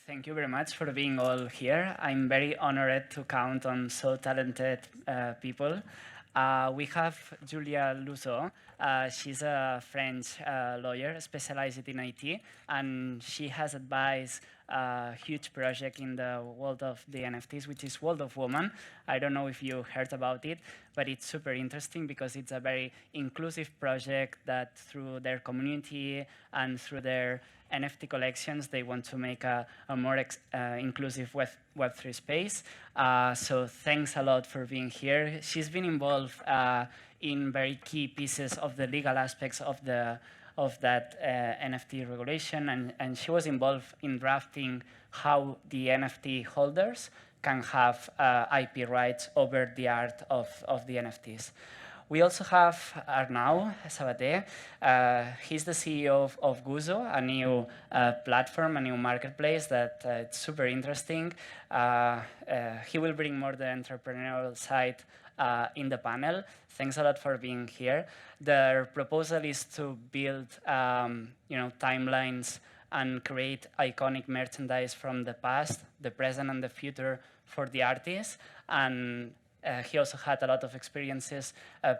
Thank you very much for being all here. I'm very honored to count on so talented people. We have Julia Luzo. She's a French lawyer specialized in IT, and she has advised a huge project in the world of the NFTs, which is World of Woman. I don't know if you heard about it, but it's super interesting because it's a very inclusive project that through their community and through their NFT collections, they want to make a more inclusive Web3 space. So thanks a lot for being here. She's been involved in very key pieces of the legal aspects of that NFT regulation, and she was involved in drafting how the NFT holders can have IP rights over the art of the NFTs. We also have Arnau, Sabaté. He's the CEO of GUZZU, a new platform, a new marketplace that it's super interesting. He will bring more the entrepreneurial side in the panel. Thanks a lot for being here. Their proposal is to build timelines and create iconic merchandise from the past, the present, and the future for the artists. And he also had a lot of experiences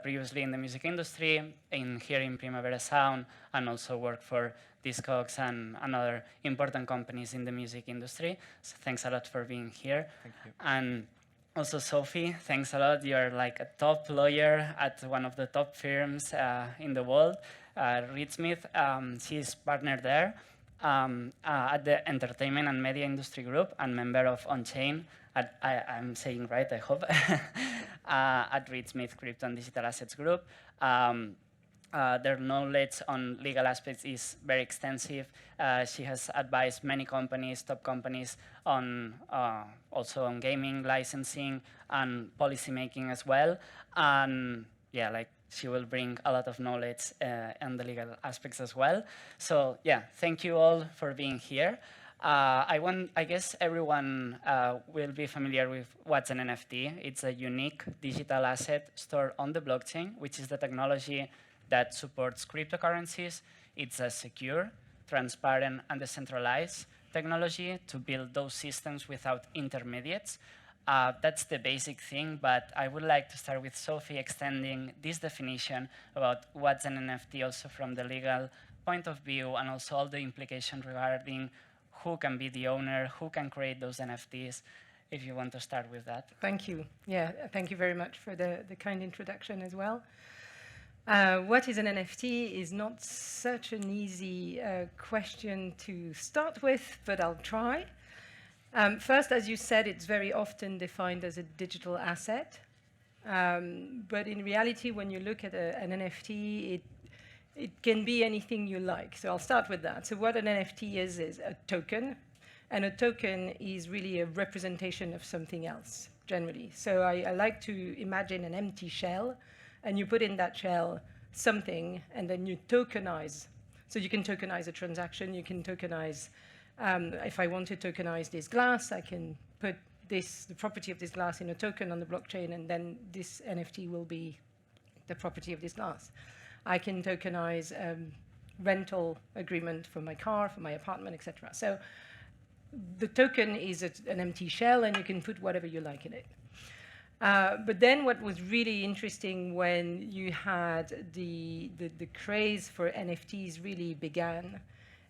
previously in the music industry, here in Primavera Sound, and also worked for Discogs and other important companies in the music industry. So thanks a lot for being here. Thank you. And also Sophie, thanks a lot. You're like a top lawyer at one of the top firms in the world, Reed Smith. She's partner there at the Entertainment and Media Industry Group and member of On-Chain. I'm saying right, I hope, at Reed Smith Crypto and Digital Assets Group. Their knowledge on legal aspects is very extensive. She has advised many companies, top companies, on also on gaming, licensing, and policy making as well. And yeah, like she will bring a lot of knowledge on the legal aspects as well. So yeah, thank you all for being here. I guess everyone will be familiar with what's an NFT. It's a unique digital asset stored on the blockchain, which is the technology that supports cryptocurrencies. It's a secure, transparent, and decentralized technology to build those systems without intermediates. That's the basic thing, but I would like to start with Sophie extending this definition about what's an NFT also from the legal point of view, and also all the implications regarding who can be the owner, who can create those NFTs, if you want to start with that. Thank you. Yeah, thank you very much for the kind introduction as well. What is an NFT is not such an easy question to start with, but I'll try. First, as you said, it's very often defined as a digital asset. But in reality, when you look at an NFT, it can be anything you like. So I'll start with that. So what an NFT is a token. And a token is really a representation of something else, generally. So I like to imagine an empty shell, and you put in that shell something, and then you tokenize. So you can tokenize a transaction. You can tokenize, if I want to tokenize this glass, I can put the property of this glass in a token on the blockchain, and then this NFT will be the property of this glass. I can tokenize rental agreement for my car, for my apartment, etc. So the token is an empty shell, and you can put whatever you like in it. But then what was really interesting when you had the craze for NFTs really began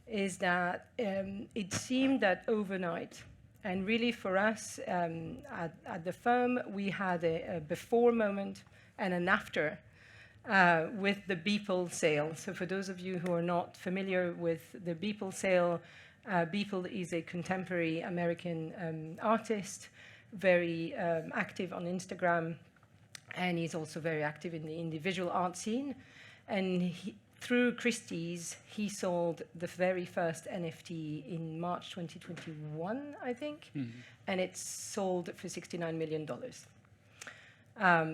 is that it seemed that overnight, and really for us at the firm, we had a before moment and an after with the Beeple sale. So for those of you who are not familiar with the Beeple sale, Beeple is a contemporary American artist, very active on Instagram, and he's also very active in the visual art scene. And through Christie's, he sold the very first NFT in March 2021, I think, and it's sold for $69 million.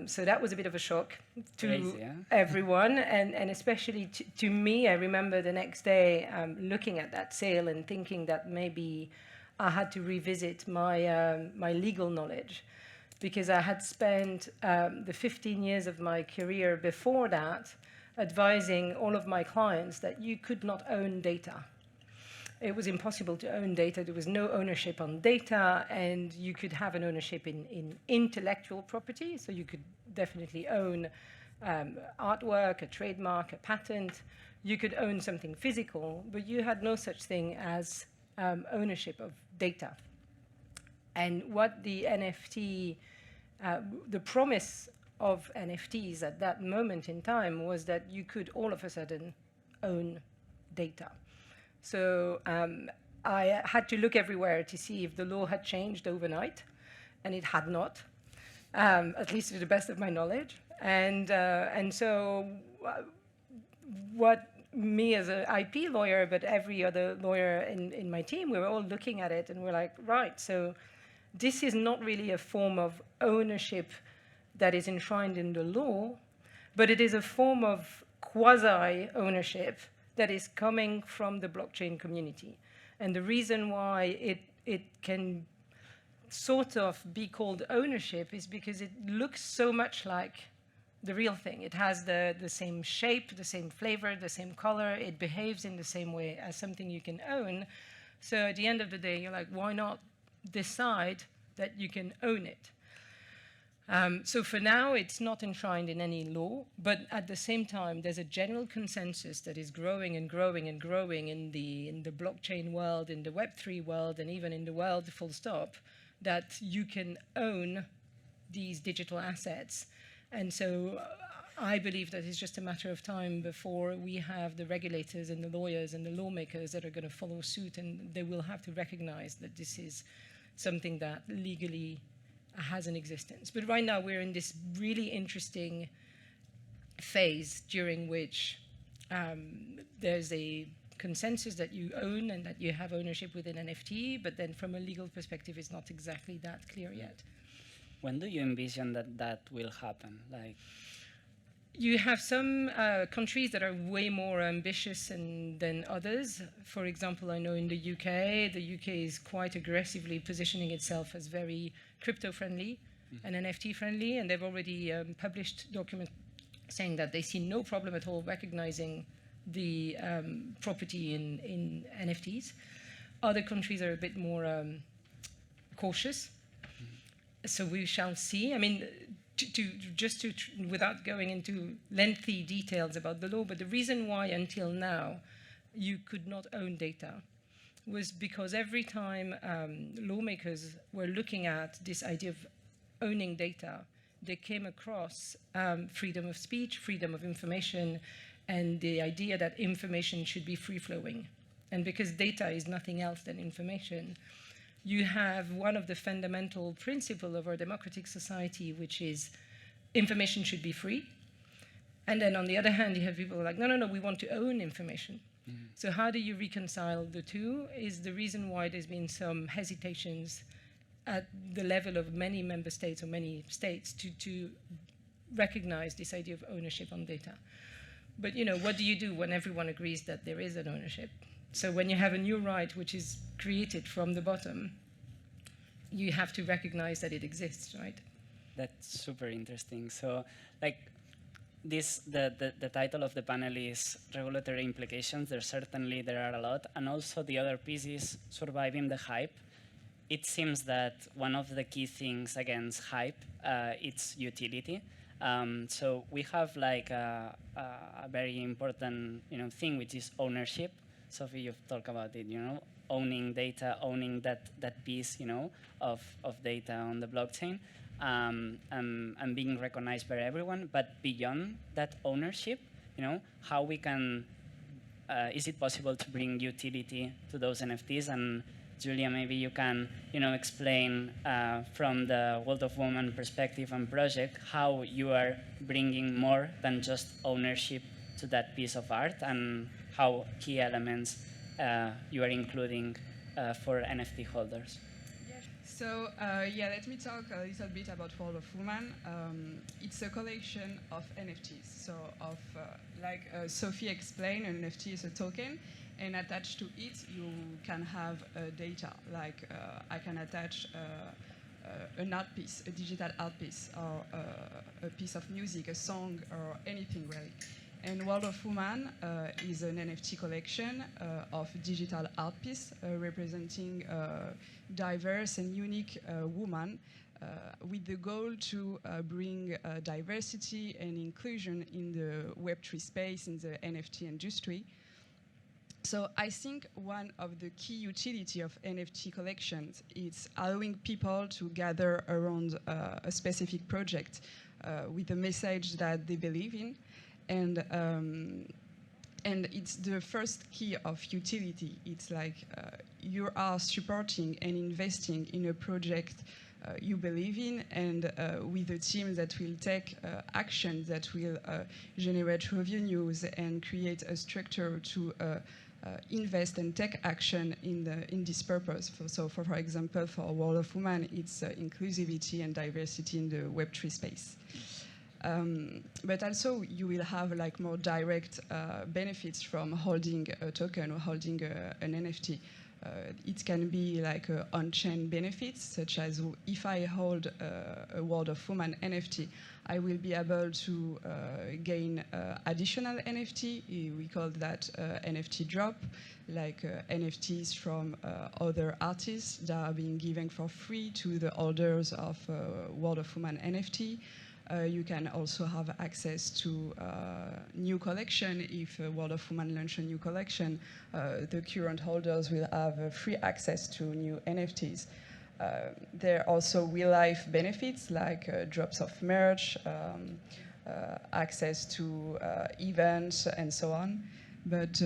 So that was a bit of a shock to everyone, and especially to me. I remember the next day looking at that sale and thinking that maybe I had to revisit my legal knowledge, because I had spent the 15 years of my career before that advising all of my clients that you could not own data. it was impossible to own data. There was no ownership on data, and you could have an ownership in intellectual property. So you could definitely own artwork, a trademark, a patent. You could own something physical, but you had no such thing as ownership of data. And what the NFT, the promise of NFTs at that moment in time was that you could all of a sudden own data. So I had to look everywhere to see if the law had changed overnight, and it had not, at least to the best of my knowledge. And so what me as an IP lawyer, but every other lawyer in my team, we were all looking at it and we're like, right, so this is not really a form of ownership that is enshrined in the law, but it is a form of quasi-ownership that is coming from the blockchain community. And the reason why it can sort of be called ownership is because it looks so much like the real thing. It has the same shape, the same flavor, the same color. It behaves in the same way as something you can own. So at the end of the day, you're like, why not decide that you can own it? So for now, it's not enshrined in any law, but at the same time, there's a general consensus that is growing and growing and growing in the blockchain world, in the Web3 world, and even in the world full stop, that you can own these digital assets. And so I believe that it's just a matter of time before we have the regulators and the lawyers and the lawmakers that are going to follow suit, and they will have to recognize that this is something that legally has an existence. But right now we're in this really interesting phase during which there's a consensus that you own and that you have ownership within NFT, but then from a legal perspective, it's not exactly that clear yet. When do you envision that that will happen? Like, you have some countries that are way more ambitious than others. For example, I know in the UK is quite aggressively positioning itself as very crypto-friendly and NFT-friendly, and they've already published documents saying that they see no problem at all recognizing the property in NFTs. Other countries are a bit more cautious. So we shall see. I mean, without going into lengthy details about the law, but the reason why until now you could not own data was because every time lawmakers were looking at this idea of owning data, they came across freedom of speech, freedom of information, and the idea that information should be free-flowing. And because data is nothing else than information, you have one of the fundamental principles of our democratic society, which is information should be free. And then on the other hand, you have people who are like, no, we want to own information. Mm-hmm. So how do you reconcile the two is the reason why there's been some hesitations at the level of many member states or many states to recognize this idea of ownership on data. But what do you do when everyone agrees that there is an ownership? So when you have a new right which is created from the bottom, you have to recognize that it exists, right? That's super interesting. So, like, the title of the panel is Regulatory Implications. There are a lot. And also the other piece is surviving the hype. It seems that one of the key things against hype, it's utility. So we have like a very important thing, which is ownership. Sophie, you've talked about it, owning data, owning that piece, of data on the blockchain, and being recognized by everyone. But beyond that ownership, how we can, is it possible to bring utility to those NFTs? And Julia, maybe you can, explain from the World of Women perspective and project how you are bringing more than just ownership to that piece of art, and how key elements you are including for NFT holders. So let me talk a little bit about World of Women. It's a collection of NFTs. So like Sophie explained, an NFT is a token, and attached to it you can have data. Like I can attach an art piece, a digital art piece, or a piece of music, a song, or anything really. And World of Woman is an NFT collection of digital art pieces representing diverse and unique women with the goal to bring diversity and inclusion in the Web3 space, in the NFT industry. So I think one of the key utility of NFT collections is allowing people to gather around a specific project with a message that they believe in. And it's the first key of utility. It's like you are supporting and investing in a project you believe in, and with a team that will take action that will generate revenues and create a structure to invest and take action in this purpose. For example, for World of Women, it's inclusivity and diversity in the Web3 space. But also, you will have like more direct benefits from holding a token or holding an NFT. It can be like on-chain benefits, such as if I hold a World of Women NFT, I will be able to gain additional NFT. We call that NFT drop, like NFTs from other artists that are being given for free to the holders of World of Women NFT. You can also have access to new collection. If World of Women launch a new collection, the current holders will have free access to new NFTs. There are also real-life benefits like drops of merch, access to events, and so on. But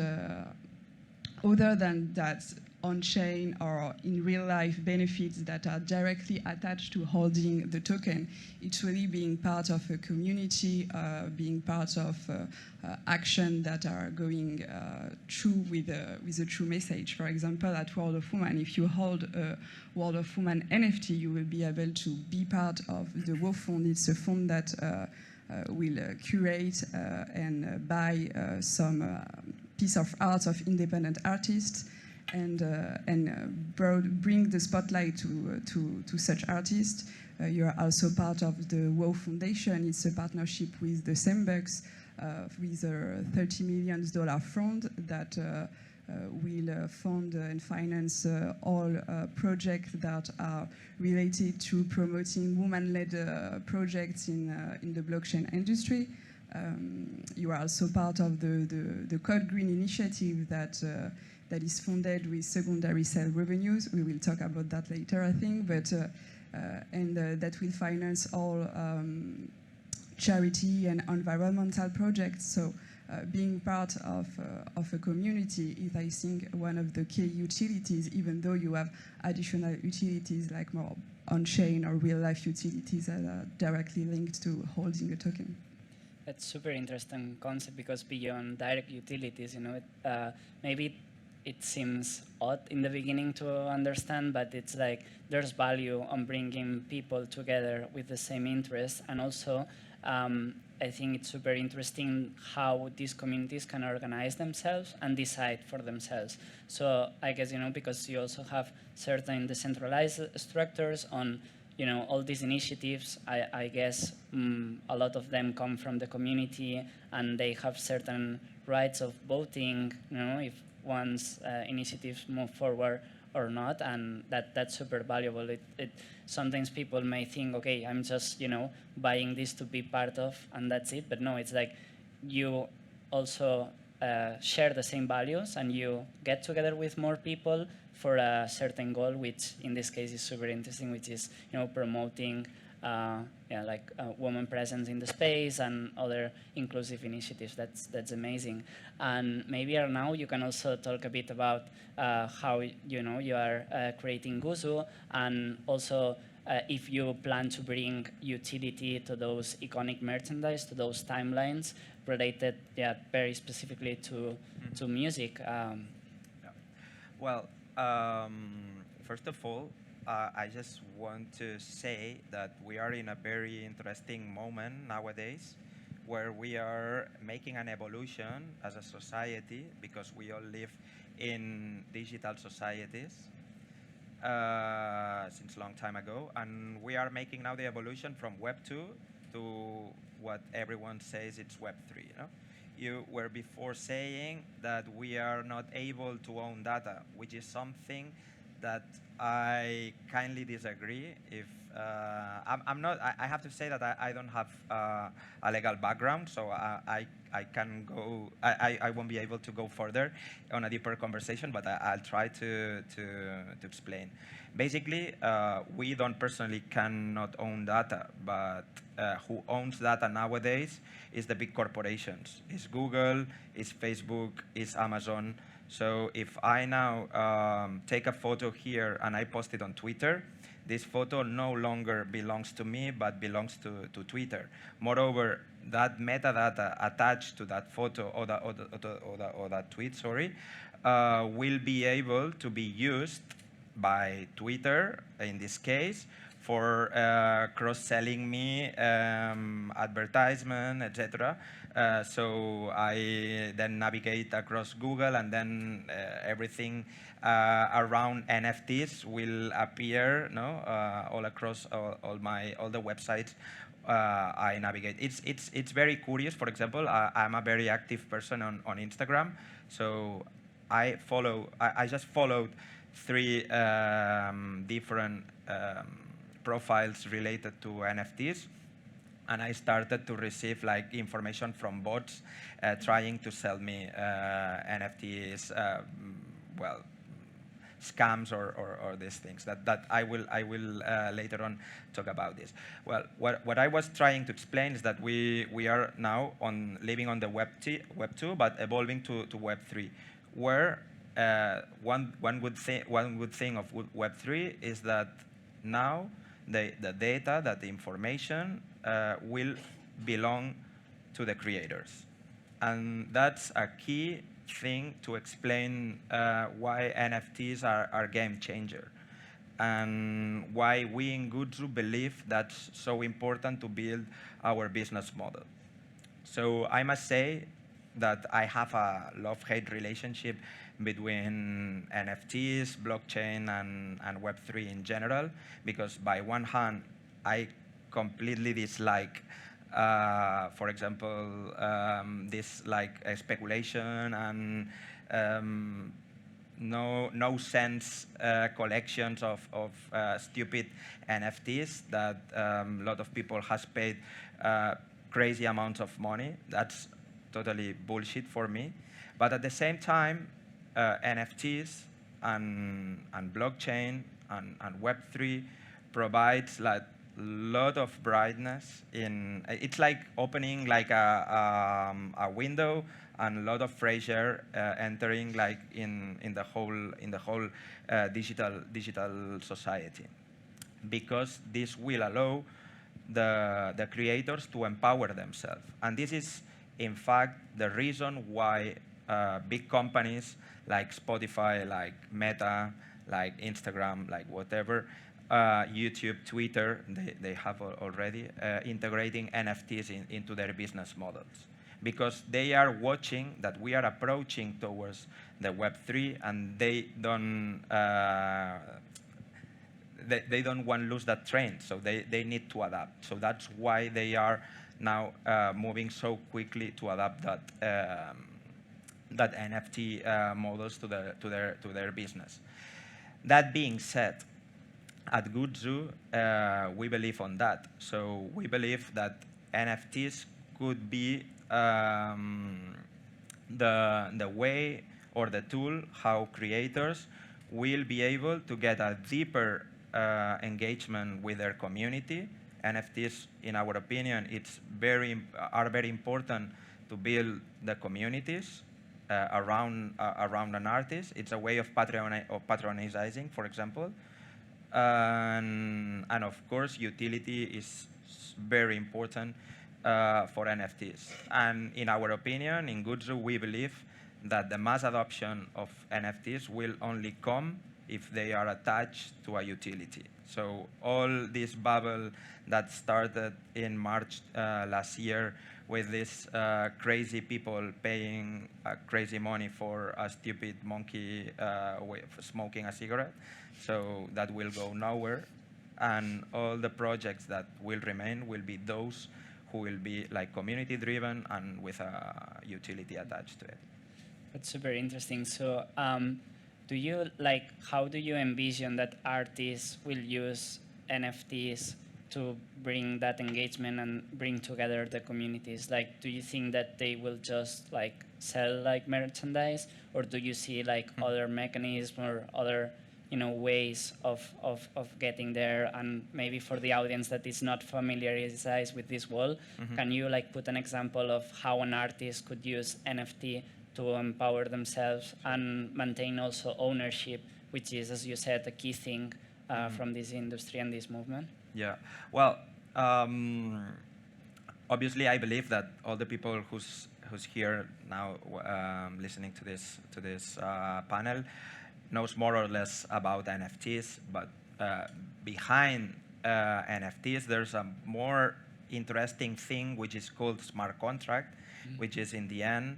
other than that, on-chain or in real-life benefits that are directly attached to holding the token, it's really being part of a community, being part of action that are going through with a true message. For example, at World of Women, if you hold a World of Women NFT, you will be able to be part of the WoW Fund. It's a fund that will curate and buy some piece of art of independent artists, and bring the spotlight to such artists. You are also part of the WoW Foundation. It's a partnership with the Sandbox with a $30 million fund that will fund and finance all projects that are related to promoting women-led projects in the blockchain industry. You are also part of the Code Green initiative that is funded with secondary sale revenues. We will talk about that later, I think, but that will finance all charity and environmental projects. So being part of a community is, I think, one of the key utilities, even though you have additional utilities like more on-chain or real-life utilities that are directly linked to holding a token. That's super interesting concept, because beyond direct utilities, maybe it seems odd in the beginning to understand, but it's like there's value on bringing people together with the same interests. And also, I think it's super interesting how these communities can organize themselves and decide for themselves. So I guess, because you also have certain decentralized structures on all these initiatives, I guess a lot of them come from the community, and they have certain rights of voting, if one's initiatives move forward or not, and that's super valuable. Sometimes people may think, okay, I'm just buying this to be part of, and that's it. But no, it's like you also share the same values, and you get together with more people for a certain goal, which in this case is super interesting, which is promoting women presence in the space and other inclusive initiatives. That's amazing. And maybe Arnau, you can also talk a bit about how you are creating GUZZU, and also if you plan to bring utility to those iconic merchandise, to those timelines related, very specifically to music. Well, first of all, I just want to say that we are in a very interesting moment nowadays, where we are making an evolution as a society, because we all live in digital societies since a long time ago, and we are making now the evolution from Web 2 to what everyone says it's Web 3. you were before saying that we are not able to own data, which is something that I kindly disagree. If I'm not, I have to say that I don't have a legal background, so I can go. I won't be able to go further on a deeper conversation, but I'll try to explain. Basically, we don't personally cannot own data, but who owns data nowadays is the big corporations. It's Google, it's Facebook, it's Amazon. So if I now take a photo here and I post it on Twitter, this photo no longer belongs to me, but belongs to Twitter. Moreover, that metadata attached to that photo or that tweet, sorry, will be able to be used by Twitter, in this case, for cross-selling me advertisement, etc. So I then navigate across Google, and then everything around NFTs will appear, no, all across all the websites I navigate. It's very curious. For example, I'm a very active person on Instagram, so I just followed 3 different profiles related to NFTs, and I started to receive like information from bots trying to sell me NFTs, well, scams or these things. That I will later on talk about this. Well, what I was trying to explain is that we are now living on the Web 2, but evolving to Web 3, where one good thing of Web 3 is that now the data, that the information will belong to the creators. And that's a key thing to explain why NFTs are game changer, and why we in GUZZU believe that's so important to build our business model. So I must say that I have a love-hate relationship between NFTs, blockchain, and Web3 in general, because by one hand, I completely dislike, for example, this like speculation and no sense collections of stupid NFTs that a lot of people has paid crazy amounts of money. That's totally bullshit for me. But at the same time, NFTs and blockchain and Web3 provides like lot of brightness in. It's like opening like a window, and a lot of fresh air entering like in the whole digital society, because this will allow the creators to empower themselves. And this is in fact the reason why big companies like Spotify, like Meta, like Instagram, like whatever, YouTube, Twitter, they have already integrating NFTs into their business models, because they are watching that we are approaching towards the Web3, and they don't want to lose that train, so they need to adapt. So that's why they are now moving so quickly to adapt that NFT models to their business. That being said, at GUZZU, we believe on that. So we believe that NFTs could be the way or the tool how creators will be able to get a deeper engagement with their community. NFTs, in our opinion, are very important to build the communities around an artist. It's a way of patronizing, for example. And of course, utility is very important for NFTs. And in our opinion, in GUZZU, we believe that the mass adoption of NFTs will only come if they are attached to a utility. So all this bubble that started in March last year with these crazy people paying crazy money for a stupid monkey smoking a cigarette, so that will go nowhere. And all the projects that will remain will be those who will be like community driven and with a utility attached to it. That's super interesting. So do you how do you envision that artists will use NFTs to bring that engagement and bring together the communities? Like, do you think that they will just sell merchandise, or do you see other mechanisms or other ways of getting there? And maybe for the audience that is not familiarized with this world, can you put an example of how an artist could use NFT to empower themselves and maintain also ownership, which is, as you said, a key thing from this industry and this movement? Yeah, well, obviously I believe that all the people who's here now listening to this panel knows more or less about NFTs, but behind NFTs there's a more interesting thing which is called smart contract, which is in the end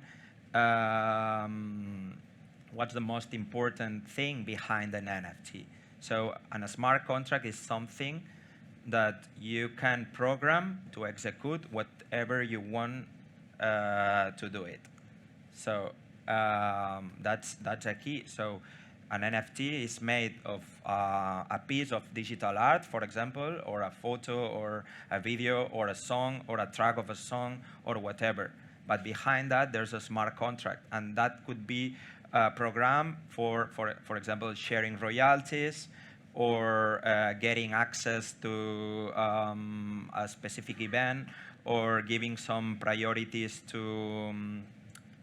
what's the most important thing behind an NFT. So a smart contract is something that you can program to execute whatever you want to do it. So that's a key. So an NFT is made of a piece of digital art, for example, or a photo, or a video, or a song, or a track of a song, or whatever. But behind that, there's a smart contract, and that could be a program for example, sharing royalties, or getting access to a specific event, or giving some priorities to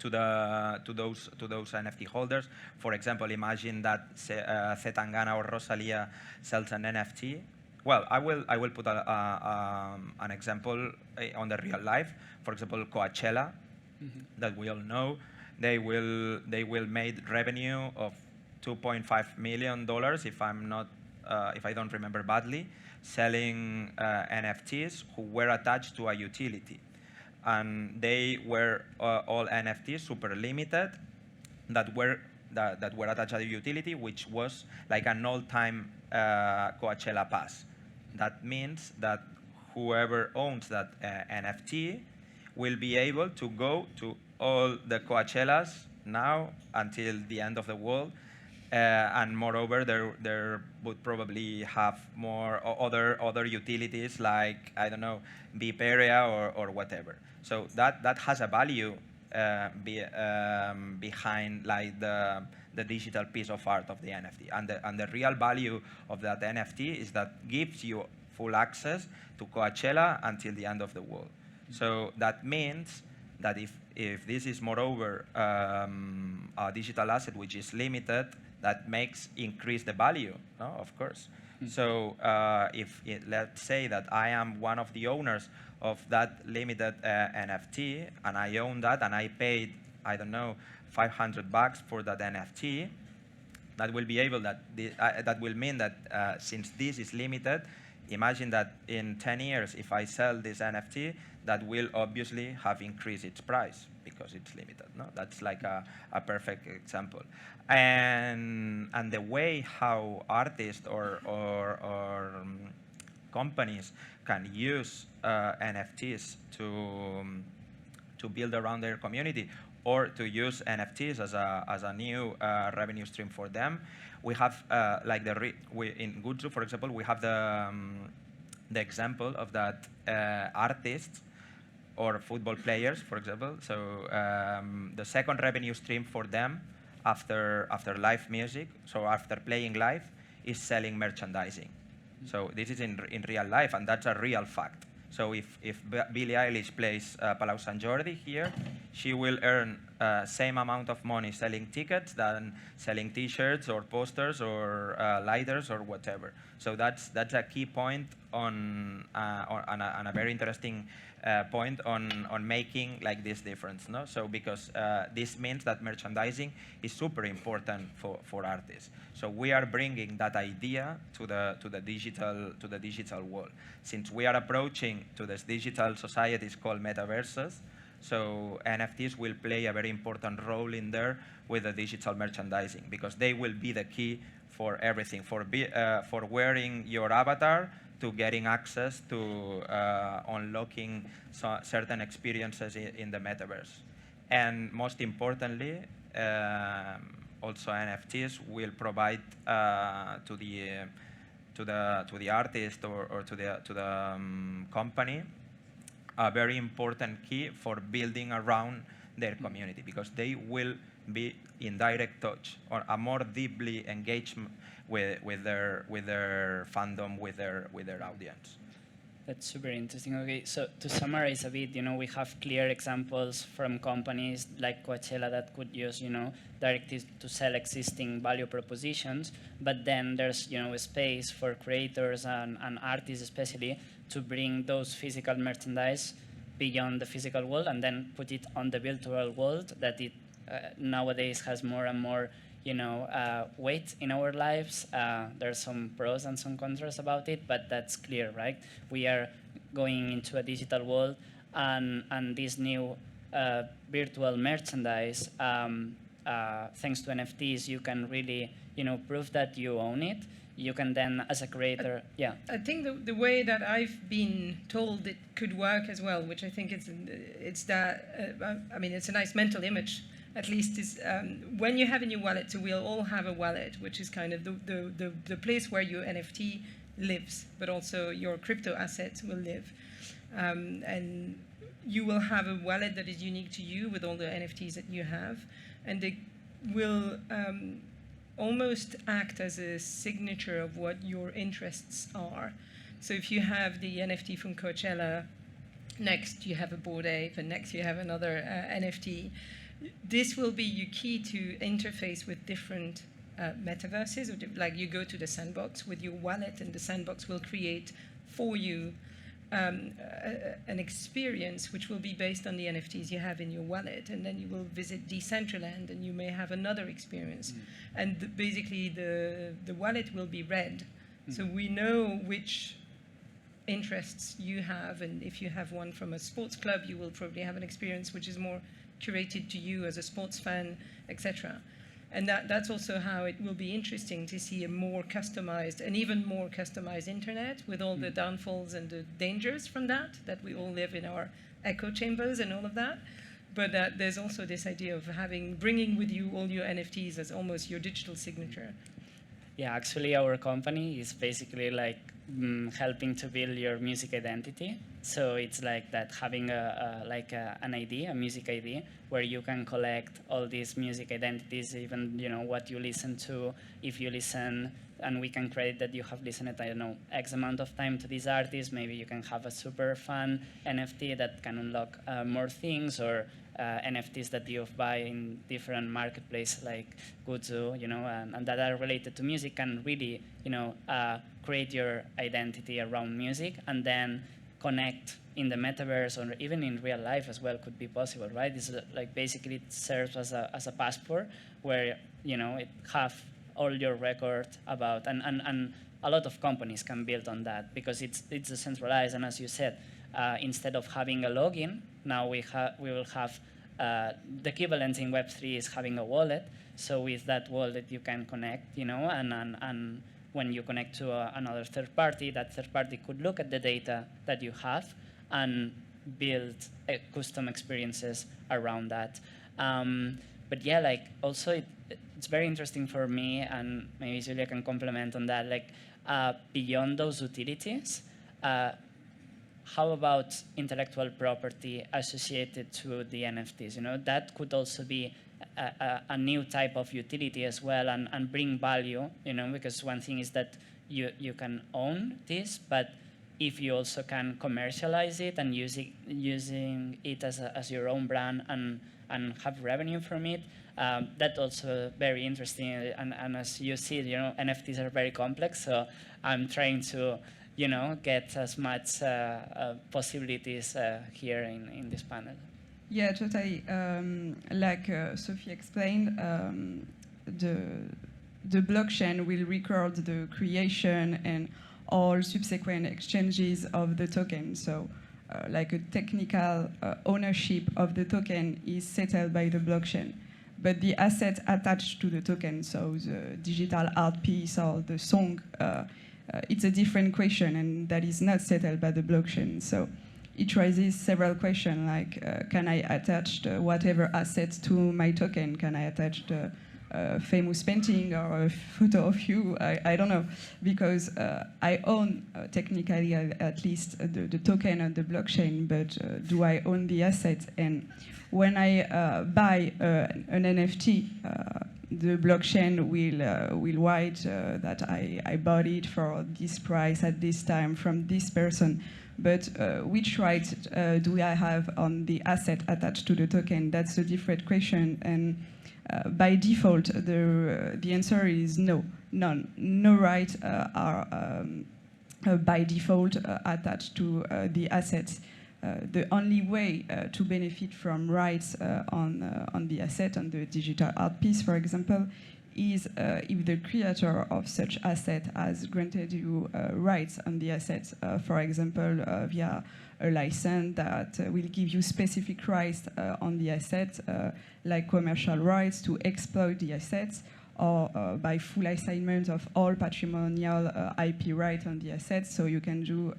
those NFT holders. For example, imagine that Zetangana or Rosalia sells an NFT. Well, I will put an example on the real life. For example, Coachella, that we all know, they will make revenue of $2.5 million if I don't remember badly, selling NFTs who were attached to a utility. And they were all NFTs, super limited, that were attached to the utility, which was like an all-time Coachella pass. That means that whoever owns that NFT will be able to go to all the Coachellas now until the end of the world. And moreover, there would probably have more other utilities like, I don't know, VIP area or whatever. So that has a value behind like the digital piece of art of the NFT. And the real value of that NFT is that gives you full access to Coachella until the end of the world. So that means that if this is moreover a digital asset which is limited, that makes increase the value, no? Of course. So let's say that I am one of the owners of that limited NFT, and I own that, and I paid, I don't know, $500 for that NFT, that will be able that will mean that since this is limited, imagine that in 10 years, if I sell this NFT, that will obviously have increased its price because it's limited. No, that's like a perfect example. And the way how artists or companies can use NFTs to build around their community, or to use NFTs as a new revenue stream for them. We have in GUZZU, for example, we have the example of that artists or football players, for example. So the second revenue stream for them after live music, so after playing live, is selling merchandising. So this is in real life, and that's a real fact. So if Billie Eilish plays Palau Sant Jordi here, she will earn same amount of money selling tickets than selling T-shirts or posters or lighters or whatever. So that's a key point on a very interesting point on making like this difference. No, so because this means that merchandising is super important for artists. So we are bringing that idea to the digital world. Since we are approaching to this digital societies called metaverses, so NFTs will play a very important role in there with the digital merchandising, because they will be the key for everything, for wearing your avatar, to getting access to unlocking certain experiences in the metaverse. And most importantly, also NFTs will provide to the artist or to the company a very important key for building around their community, because they will be in direct touch or a more deeply engaged with their fandom, with their audience. That's super interesting. Okay, so to summarize a bit, we have clear examples from companies like Coachella that could use, directly to sell existing value propositions, but then there's, a space for creators and artists especially to bring those physical merchandise beyond the physical world and then put it on the virtual world that it nowadays has more and more weight in our lives. There's some pros and some cons about it, but that's clear, right? We are going into a digital world, and this new virtual merchandise, thanks to NFTs, you can really, prove that you own it. You can then, as a creator, I think the way that I've been told it could work as well, which I think it's that, it's a nice mental image, at least, is when you have in your wallet, so we'll all have a wallet, which is kind of the place where your NFT lives, but also your crypto assets will live. And you will have a wallet that is unique to you with all the NFTs that you have, and they will almost act as a signature of what your interests are. So if you have the NFT from Coachella, next you have a Bored Ape, and next you have another NFT. This will be your key to interface with different metaverses. Like you go to the sandbox with your wallet, and the sandbox will create for you an experience which will be based on the NFTs you have in your wallet. And then you will visit Decentraland, and you may have another experience. And basically, the wallet will be read. So we know which interests you have, and if you have one from a sports club, you will probably have an experience which is more curated to you as a sports fan, etc. And that's also how it will be interesting to see a more customized, and even more customized internet, with all the downfalls and the dangers from that we all live in our echo chambers and all of that. But there's also this idea of bringing with you all your NFTs as almost your digital signature. Yeah, actually our company is basically like helping to build your music identity. So it's like that, having an ID, a music ID, where you can collect all these music identities, even what you listen to, if you listen, and we can credit that you have listened, I don't know, X amount of time to this artist. Maybe you can have a super fun NFT that can unlock more things, or NFTs that you buy in different marketplaces like GUZZU, and that are related to music, can really, create your identity around music, and then connect in the metaverse, or even in real life as well, could be possible, right? It's like basically it serves as a passport where, it have all your record about, and a lot of companies can build on that because it's decentralized. And as you said, instead of having a login, now we will have the equivalent in Web3 is having a wallet. So with that wallet, you can connect, and when you connect to another third party, that third party could look at the data that you have and build custom experiences around that. But yeah, like also it's very interesting for me, and maybe Julia can complement on that, like beyond those utilities, how about intellectual property associated to the NFTs? That could also be a new type of utility as well, and bring value, because one thing is that you can own this, but if you also can commercialize it and using it as your own brand and have revenue from it, that's also very interesting. And as you see, NFTs are very complex, so I'm trying to get as much possibilities here in this panel. Yeah, totally. Like Sophie explained, the blockchain will record the creation and all subsequent exchanges of the token. So like a technical ownership of the token is settled by the blockchain. but the asset attached to the token, so the digital art piece or the song, it's a different question, and that is not settled by the blockchain. So it raises several questions, like can I attach whatever asset to my token? Can I attach the famous painting or a photo of you? I don't know, because I own technically at least the token on the blockchain, but do I own the asset? And when I buy an NFT, the blockchain will write that I bought it for this price at this time from this person. But which rights do I have on the asset attached to the token? That's a different question. And by default, the answer is no, none. No rights are by default attached to the assets. The only way to benefit from rights on the asset, on the digital art piece, for example, is if the creator of such asset has granted you rights on the assets, for example, via a license that will give you specific rights on the assets, like commercial rights to exploit the assets, or by full assignment of all patrimonial IP rights on the assets, so you can do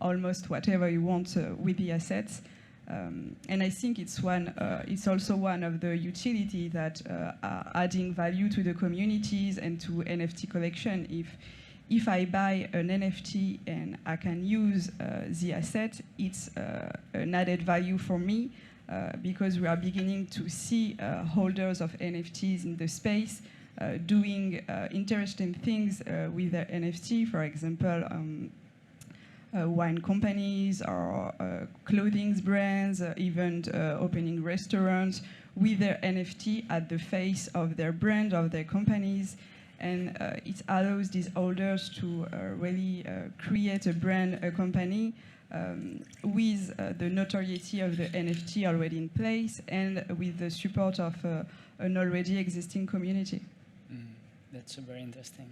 almost whatever you want with the assets. And I think it's also one of the utility that are adding value to the communities and to NFT collection. If I buy an NFT and I can use the asset, it's an added value for me because we are beginning to see holders of NFTs in the space doing interesting things with their NFT, for example, wine companies or clothing brands, even opening restaurants with their NFT at the face of their brand, of their companies. And it allows these holders to really create a brand, a company, with the notoriety of the NFT already in place and with the support of an already existing community. That's super interesting.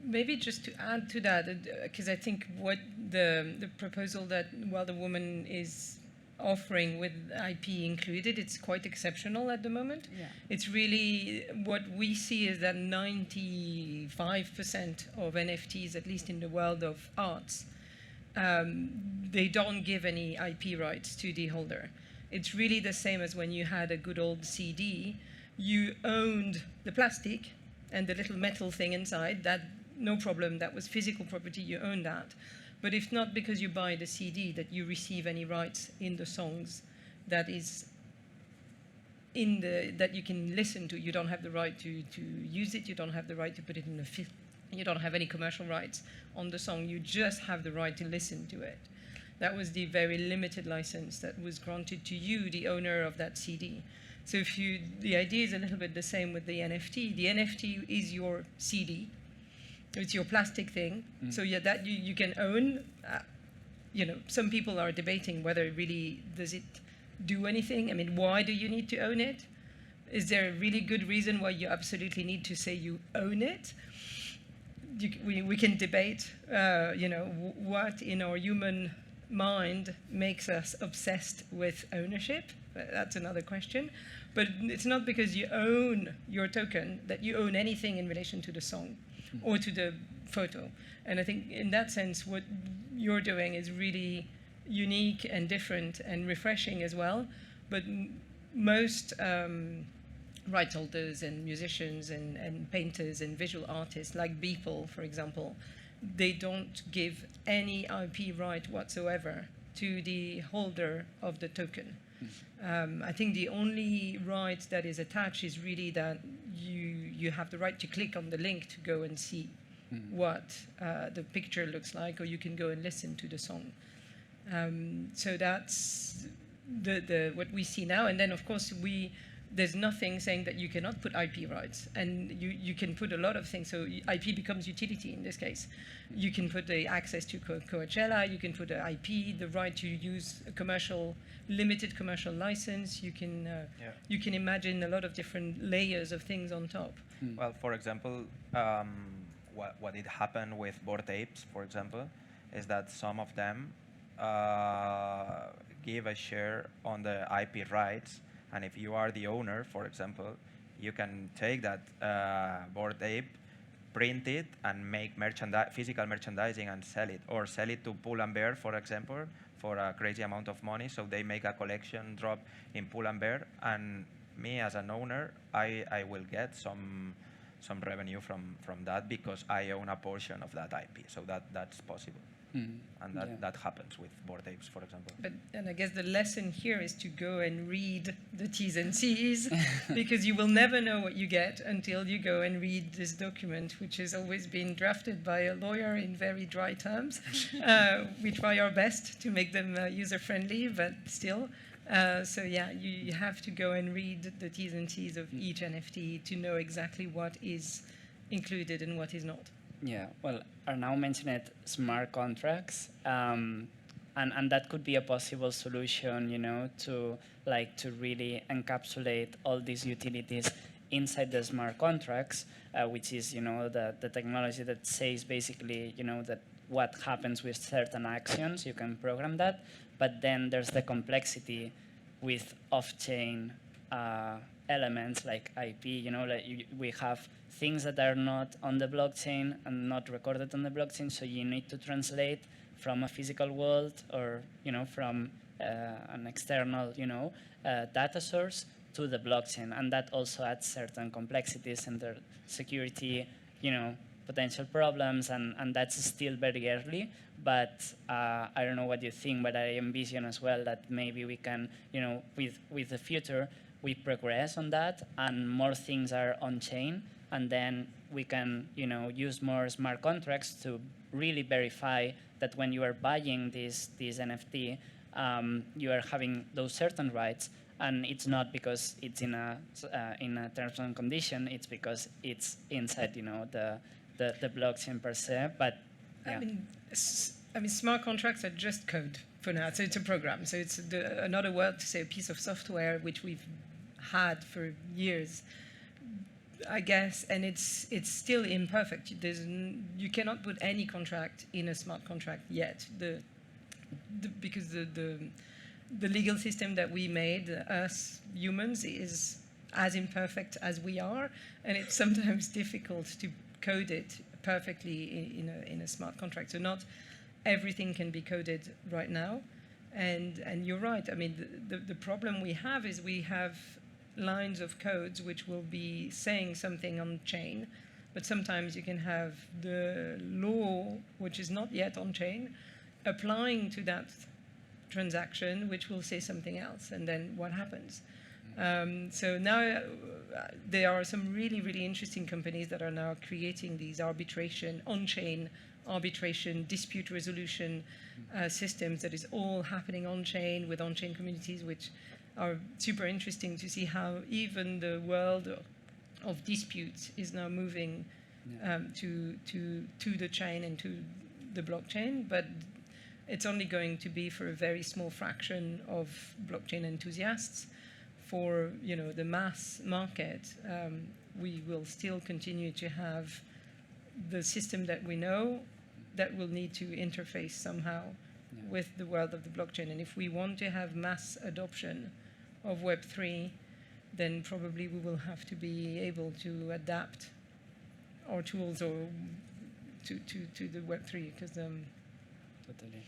Maybe just to add to that, because I think what the proposal that Wonder Woman is offering with IP included, it's quite exceptional at the moment. Yeah. It's really, what we see is that 95% of NFTs, at least in the world of arts, they don't give any IP rights to the holder. It's really the same as when you had a good old CD. You owned the plastic and the little metal thing inside, that no problem, that was physical property, you own that. But if not because you buy the CD that you receive any rights in the songs that is in the, that you can listen to, you don't have the right to use it, you don't have the right to put it in the film, you don't have any commercial rights on the song, you just have the right to listen to it. That was the very limited license that was granted to you, the owner of that CD. So if you, the idea is a little bit the same with the NFT. The NFT is your CD. It's your plastic thing. So yeah, that you can own. You know, some people are debating whether it really, does it do anything? I mean, why do you need to own it? Is there a really good reason why you absolutely need to say you own it? We can debate, you know, what in our human mind makes us obsessed with ownership. That's another question. But it's not because you own your token that you own anything in relation to the song or to the photo. And I think in that sense, what you're doing is really unique and different and refreshing as well. But most rights holders and musicians and painters and visual artists, like Beeple, for example, they don't give any IP right whatsoever to the holder of the token. I think the only right that is attached is really that you have the right to click on the link to go and see what the picture looks like, or you can go and listen to the song. So that's what we see now. And then, of course, there's nothing saying that you cannot put IP rights, and you can put a lot of things. So IP becomes utility in this case. You can put the access to Coachella, you can put the IP, the right to use a limited commercial license. You can you can imagine a lot of different layers of things on top. Well, for example, what did happen with Bored Apes, for example, is that some of them give a share on the IP rights And if you are the owner, for example, you can take that Bored Ape, print it, and make physical merchandising and sell it, or sell it to Pull and Bear, for example, for a crazy amount of money. So they make a collection drop in Pull and Bear, and me as an owner, I will get some revenue from that because I own a portion of that IP. So that's possible. And that happens with Bored Apes, for example. And I guess the lesson here is to go and read the T's and C's, because you will never know what you get until you go and read this document, which has always been drafted by a lawyer in very dry terms. We try our best to make them user-friendly, but still. So yeah, you have to go and read the T's and C's of each NFT to know exactly what is included and what is not. Yeah, well, Arnau mentioned smart contracts, and that could be a possible solution, you know, to really encapsulate all these utilities inside the smart contracts, which is, you know, the technology that says basically, you know, that what happens with certain actions, you can program that, but then there's the complexity with off-chain elements like IP, you know, we have things that are not on the blockchain and not recorded on the blockchain, so you need to translate from a physical world or, you know, from an external, you know, data source to the blockchain, and that also adds certain complexities and the security, you know, potential problems, and that's still very early, but I don't know what you think, but I envision as well that maybe we can, you know, with the future, we progress on that and more things are on-chain, and then we can, you know, use more smart contracts to really verify that when you are buying this NFT, you are having those certain rights, and it's not because it's in a terms and condition, it's because it's inside, you know, the blockchain per se, but yeah. I mean, smart contracts are just code for now, so it's a program. So it's another word to say a piece of software which we've had for years, I guess, and it's still imperfect. You cannot put any contract in a smart contract yet, because the legal system that we made, us humans, is as imperfect as we are, and it's sometimes difficult to code it perfectly in a smart contract. So not everything can be coded right now, and you're right. I mean, the problem we have is we have lines of codes which will be saying something on chain, but sometimes you can have the law, which is not yet on chain, applying to that transaction, which will say something else, and then what happens? So now there are some really, really interesting companies that are now creating these arbitration, on-chain arbitration, dispute resolution systems that is all happening on-chain with on-chain communities, which are super interesting to see how even the world of disputes is now moving to the chain and to the blockchain, but it's only going to be for a very small fraction of blockchain enthusiasts. For, you know, the mass market, we will still continue to have the system that we know that will need to interface somehow with the world of the blockchain. And if we want to have mass adoption of Web3, then probably we will have to be able to adapt our tools or to the Web3, because Totally.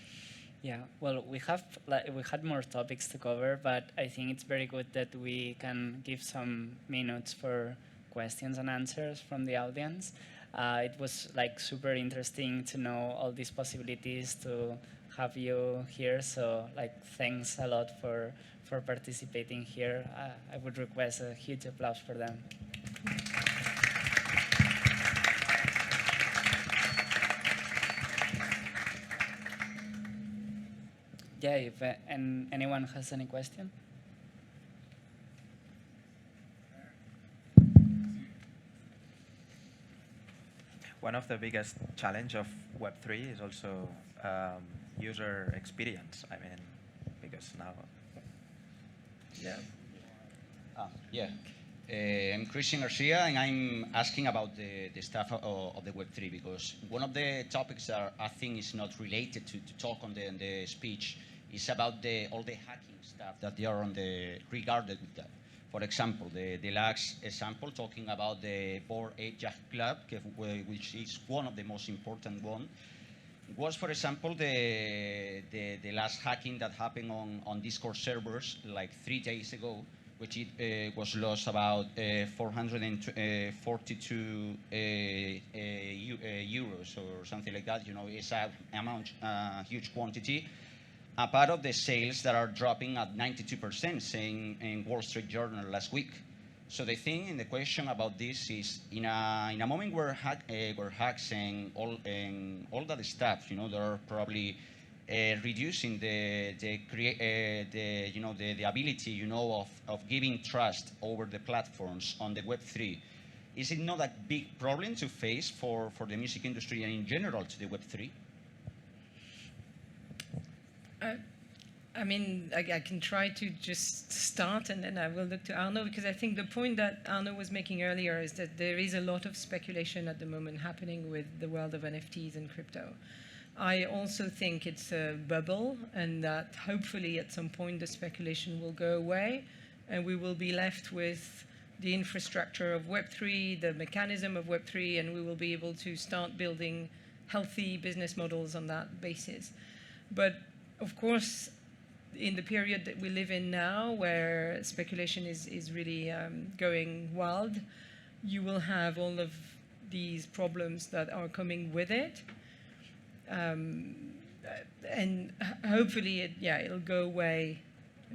Yeah, well, we had more topics to cover, but I think it's very good that we can give some minutes for questions and answers from the audience. It was like super interesting to know all these possibilities, to have you here. So like, thanks a lot for participating here. I would request a huge applause for them. Yeah, if anyone has any question. One of the biggest challenge of Web3 is also user experience. I mean, because now. Yeah. I'm Christian Garcia, and I'm asking about the stuff of the Web3, because one of the topics that I think is not related to talk on the speech is about all the hacking stuff that they are regarded with that. For example, the last example talking about the Bored Ape Yacht Club, which is one of the most important ones, was, for example, the last hacking that happened on Discord servers like 3 days ago, which it was lost about 442 euros or something like that. You know, it's a amount, huge quantity. A part of the sales that are dropping at 92%, saying in Wall Street Journal last week. So the thing in the question about this is, in a moment where hacks and all that stuff, you know, they're probably reducing the ability, you know, of giving trust over the platforms on the Web3. Is it not a big problem to face for the music industry and in general to the Web3? I mean, I can try to just start and then I will look to Arnau, because I think the point that Arnau was making earlier is that there is a lot of speculation at the moment happening with the world of NFTs and crypto. I also think it's a bubble and that hopefully at some point the speculation will go away and we will be left with the infrastructure of Web3, the mechanism of Web3, and we will be able to start building healthy business models on that basis. But of course, in the period that we live in now, where speculation is really going wild, you will have all of these problems that are coming with it. And hopefully, it'll go away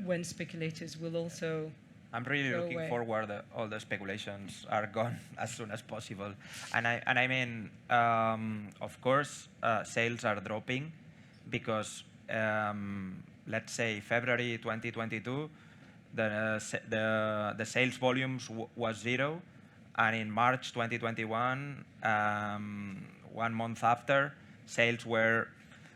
when speculators will also I'm really go looking away. forward that all the speculations are gone as soon as possible. And I mean, of course, sales are dropping because let's say February 2022, the sales volumes was 0, and in March 2021, 1 month after, sales were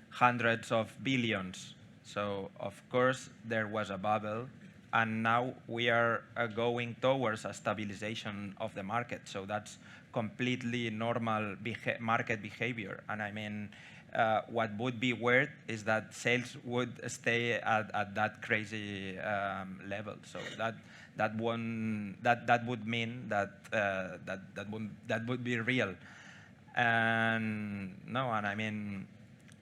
hundreds of billions. So of course there was a bubble, and now we are going towards a stabilization of the market. So that's completely normal market behavior. And I mean, what would be weird is that sales would stay at that crazy level. So that would mean that would be real. And no, and I mean,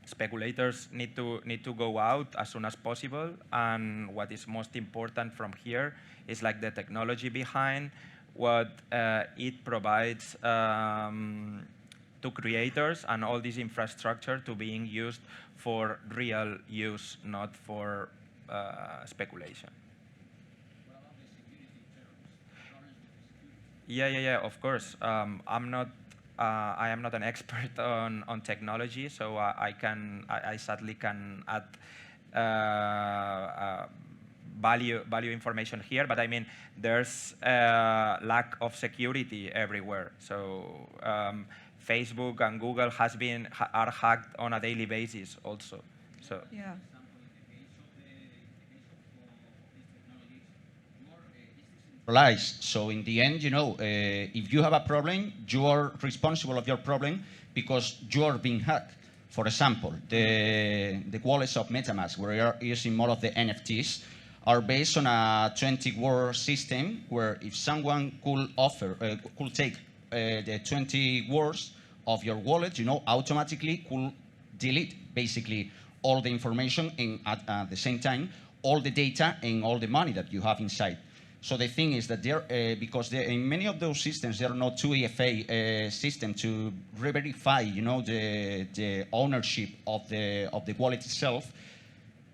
speculators need to go out as soon as possible. And what is most important from here is like the technology behind what it provides to creators, and all this infrastructure to being used for real use, not for speculation. Yeah, of course. I am not an expert on technology, so I sadly can add value information here. But I mean, there's lack of security everywhere. So Facebook and Google are hacked on a daily basis also. So Yeah. So in the end, you know, if you have a problem, you are responsible of your problem because you are being hacked. For example, the wallets of MetaMask, where we are using more of the NFTs, are based on a 20-word system where if someone could take the 20 words of your wallet, you know, automatically could delete basically all the information and at the same time all the data and all the money that you have inside. So the thing is that because in many of those systems there are no 2FA system to verify, you know, the ownership of the wallet itself.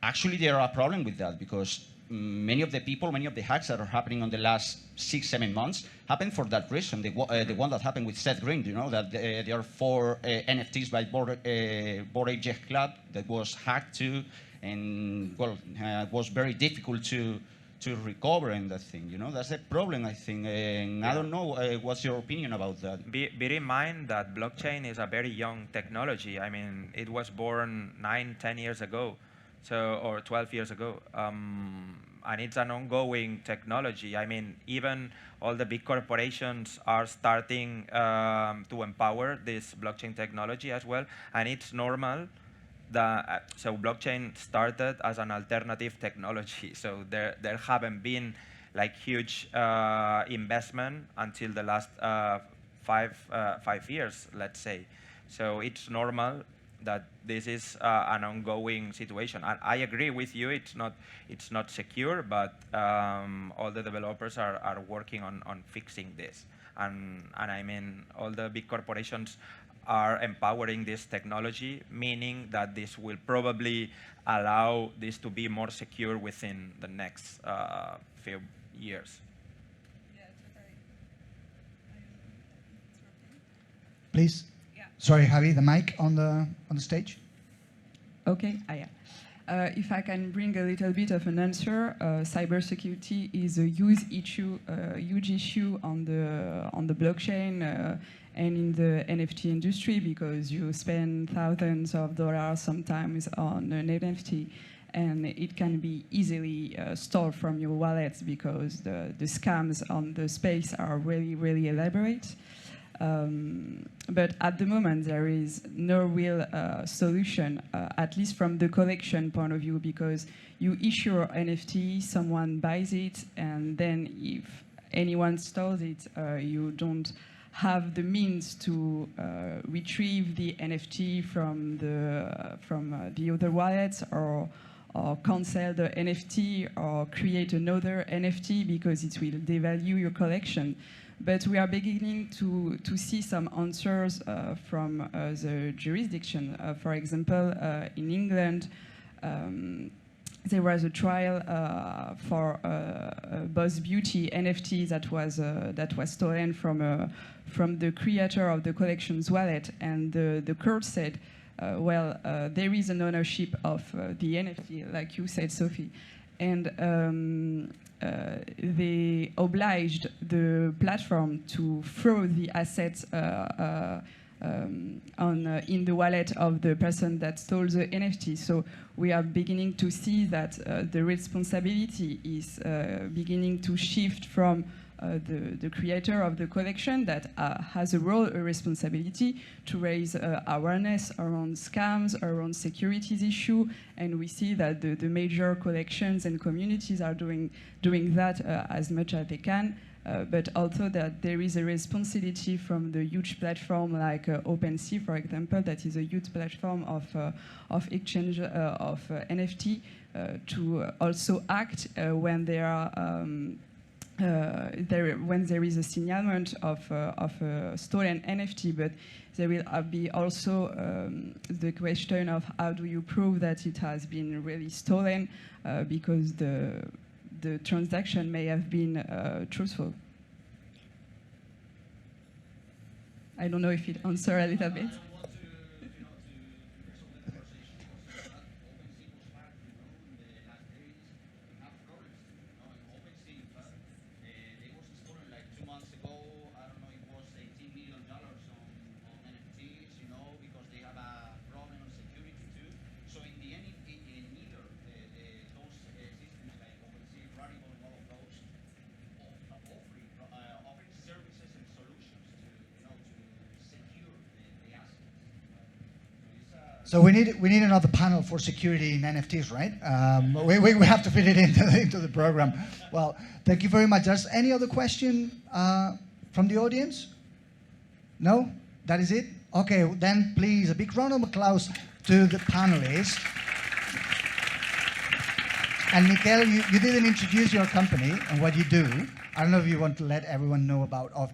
Actually, there are a problem with that because many of the hacks that are happening on the last 6-7 months happened for that reason. The one that happened with Seth Green, you know, that there are 4 NFTs by Bored Ape Yacht Club that was hacked too, and well, was very difficult to recover in that thing. You know, that's a problem, I think. And yeah. I don't know, what's your opinion about that? Bear in mind that blockchain is a very young technology. I mean, it was born 9-10 years ago. So, or 12 years ago, and it's an ongoing technology. I mean, even all the big corporations are starting to empower this blockchain technology as well, and it's normal. So blockchain started as an alternative technology, so there haven't been like huge investment until the last 5 years, let's say. So it's normal that this is an ongoing situation. I agree with you. It's not secure, but all the developers are working on fixing this. And I mean, all the big corporations are empowering this technology, meaning that this will probably allow this to be more secure within the next few years. Please. Yeah. Sorry, Javi, the mic on the stage. Okay, if I can bring a little bit of an answer, cybersecurity is a huge issue on the blockchain and in the NFT industry, because you spend thousands of dollars sometimes on an NFT, and it can be easily stolen from your wallets because the scams on the space are really, really elaborate. But at the moment, there is no real solution, at least from the collection point of view, because you issue an NFT, someone buys it, and then if anyone stores it, you don't have the means to retrieve the NFT from the other wallets, or cancel the NFT or create another NFT, because it will devalue your collection. But we are beginning to see some answers from the jurisdiction. For example, in England, there was a trial for Boss Beauty NFT that was stolen from the creator of the collection's wallet, and the court said, well, there is an ownership of the NFT, like you said, Sophie, and they obliged the platform to throw the assets in the wallet of the person that stole the NFT. So we are beginning to see that the responsibility is beginning to shift from the creator of the collection, that has a responsibility to raise awareness around scams, around securities issue, and we see that the major collections and communities are doing that as much as they can. But also that there is a responsibility from the huge platform like OpenSea, for example, that is a huge platform of exchange of NFT, to also act when there are when there is a signalement of a stolen NFT. But there will be also the question of how do you prove that it has been really stolen, because the transaction may have been truthful. I don't know if it answered a little bit. So we need another panel for security in NFTs, right? We have to fit it into the program. Well, thank you very much. Does any other question from the audience? No? That is it? Okay, then please, a big round of applause to the panelists. And Miquel, you didn't introduce your company and what you do. I don't know if you want to let everyone know about OffBeat.